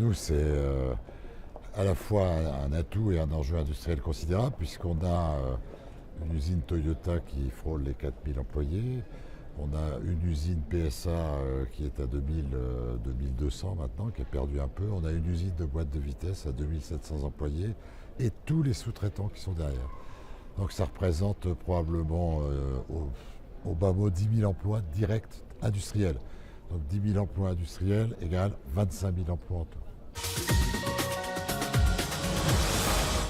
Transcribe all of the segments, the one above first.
nous, c'est à la fois un atout et un enjeu industriel considérable, puisqu'on a une usine Toyota qui frôle les 4000 employés. On a une usine PSA qui est à 2200 maintenant, qui a perdu un peu. On a une usine de boîtes de vitesse à 2700 employés et tous les sous-traitants qui sont derrière. Donc ça représente probablement au bas mot 10 000 emplois directs industriels. Donc 10 000 emplois industriels égale 25 000 emplois en tout.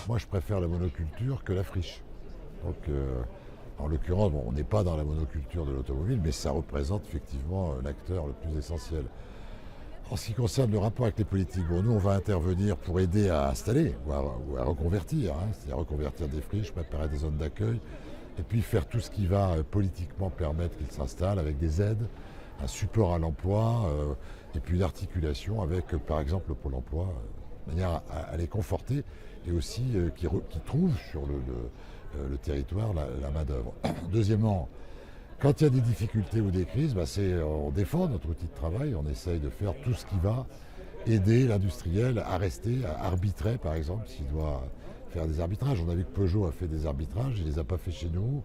Moi je préfère la monoculture que la friche. Donc en l'occurrence, on n'est pas dans la monoculture de l'automobile, mais ça représente effectivement l'acteur le plus essentiel. En ce qui concerne le rapport avec les politiques, nous on va intervenir pour aider à installer ou à reconvertir, c'est-à-dire reconvertir des friches, préparer des zones d'accueil, et puis faire tout ce qui va politiquement permettre qu'ils s'installent avec des aides, un support à l'emploi, et puis une articulation avec par exemple le Pôle emploi, de manière à les conforter et aussi qui trouvent sur le territoire la main-d'œuvre. Deuxièmement, quand il y a des difficultés ou des crises, on défend notre outil de travail, on essaye de faire tout ce qui va aider l'industriel à rester, à arbitrer par exemple, s'il doit faire des arbitrages. On a vu que Peugeot a fait des arbitrages, il ne les a pas fait chez nous.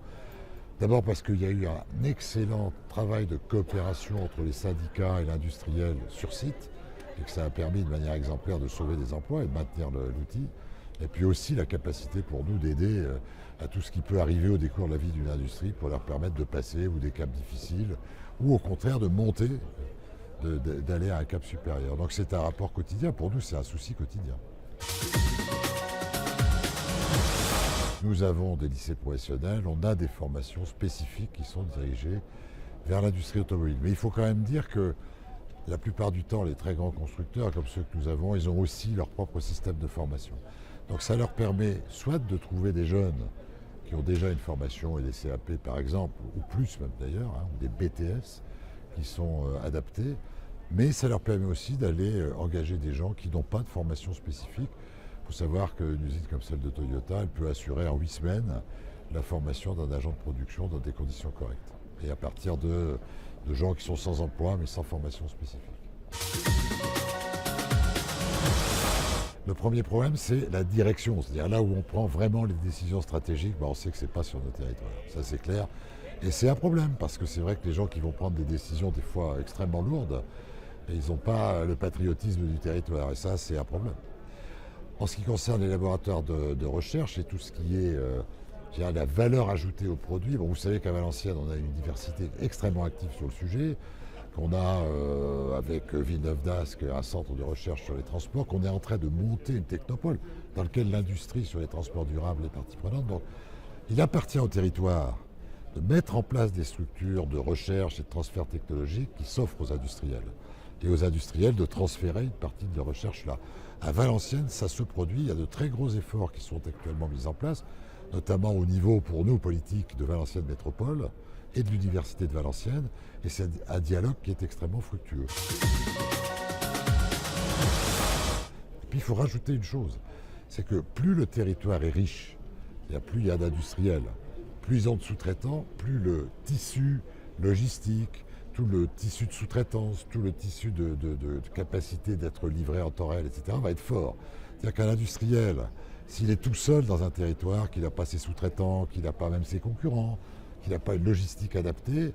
D'abord parce qu'il y a eu un excellent travail de coopération entre les syndicats et l'industriel sur site, et que ça a permis de manière exemplaire de sauver des emplois et de maintenir l'outil. Et puis aussi la capacité pour nous d'aider à tout ce qui peut arriver au décours de la vie d'une industrie pour leur permettre de passer ou des caps difficiles ou au contraire de monter, d'aller à un cap supérieur. Donc c'est un rapport quotidien, pour nous c'est un souci quotidien. Nous avons des lycées professionnels, on a des formations spécifiques qui sont dirigées vers l'industrie automobile. Mais il faut quand même dire que la plupart du temps, les très grands constructeurs comme ceux que nous avons, ils ont aussi leur propre système de formation. Donc ça leur permet soit de trouver des jeunes qui ont déjà une formation et des CAP par exemple, ou plus même d'ailleurs, ou des BTS qui sont adaptés, mais ça leur permet aussi d'aller engager des gens qui n'ont pas de formation spécifique. Il faut savoir qu'une usine comme celle de Toyota, elle peut assurer en 8 semaines la formation d'un agent de production dans des conditions correctes. Et à partir de gens qui sont sans emploi mais sans formation spécifique. Le premier problème, c'est la direction, c'est-à-dire là où on prend vraiment les décisions stratégiques, on sait que ce n'est pas sur nos territoires, ça c'est clair. Et c'est un problème, parce que c'est vrai que les gens qui vont prendre des décisions des fois extrêmement lourdes, ils n'ont pas le patriotisme du territoire, et ça c'est un problème. En ce qui concerne les laboratoires de recherche et tout ce qui est la valeur ajoutée au produit, vous savez qu'à Valenciennes, on a une diversité extrêmement active sur le sujet, qu'on a avec Villeneuve d'Ascq un centre de recherche sur les transports, qu'on est en train de monter une technopole dans laquelle l'industrie sur les transports durables est partie prenante. Donc il appartient au territoire de mettre en place des structures de recherche et de transfert technologique qui s'offrent aux industriels. Et aux industriels de transférer une partie de la recherche là. À Valenciennes, ça se produit, il y a de très gros efforts qui sont actuellement mis en place, notamment au niveau, pour nous, politique de Valenciennes Métropole et de l'Université de Valenciennes, et c'est un dialogue qui est extrêmement fructueux. Et puis il faut rajouter une chose, c'est que plus le territoire est riche, plus il y a d'industriels, plus ils ont de sous-traitants, plus le tissu logistique, tout le tissu de sous-traitance, tout le tissu de capacité d'être livré en temps réel, etc., va être fort. C'est-à-dire qu'un industriel, s'il est tout seul dans un territoire, qu'il n'a pas ses sous-traitants, qu'il n'a pas même ses concurrents, qu'il n'a pas une logistique adaptée,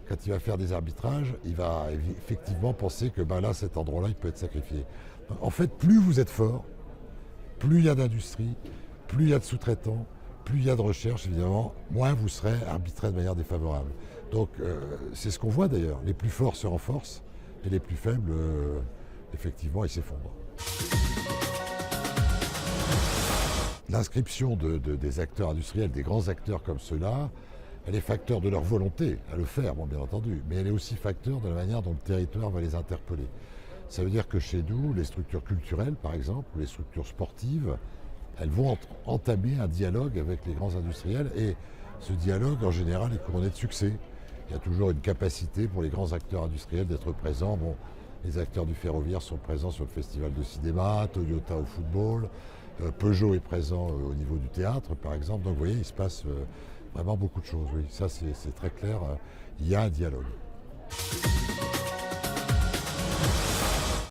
quand il va faire des arbitrages, il va effectivement penser que là, cet endroit-là, il peut être sacrifié. En fait, plus vous êtes fort, plus il y a d'industrie, plus il y a de sous-traitants, plus il y a de recherche, évidemment, moins vous serez arbitré de manière défavorable. Donc c'est ce qu'on voit d'ailleurs. Les plus forts se renforcent et les plus faibles, effectivement, ils s'effondrent. L'inscription des acteurs industriels, des grands acteurs comme ceux-là, elle est facteur de leur volonté à le faire, bien entendu, mais elle est aussi facteur de la manière dont le territoire va les interpeller. Ça veut dire que chez nous, les structures culturelles, par exemple, ou les structures sportives, elles vont entamer un dialogue avec les grands industriels et ce dialogue, en général, est couronné de succès. Il y a toujours une capacité pour les grands acteurs industriels d'être présents. Les acteurs du ferroviaire sont présents sur le festival de cinéma, Toyota au football, Peugeot est présent au niveau du théâtre, par exemple. Donc vous voyez, il se passe vraiment beaucoup de choses. Oui, ça c'est très clair. Il y a un dialogue.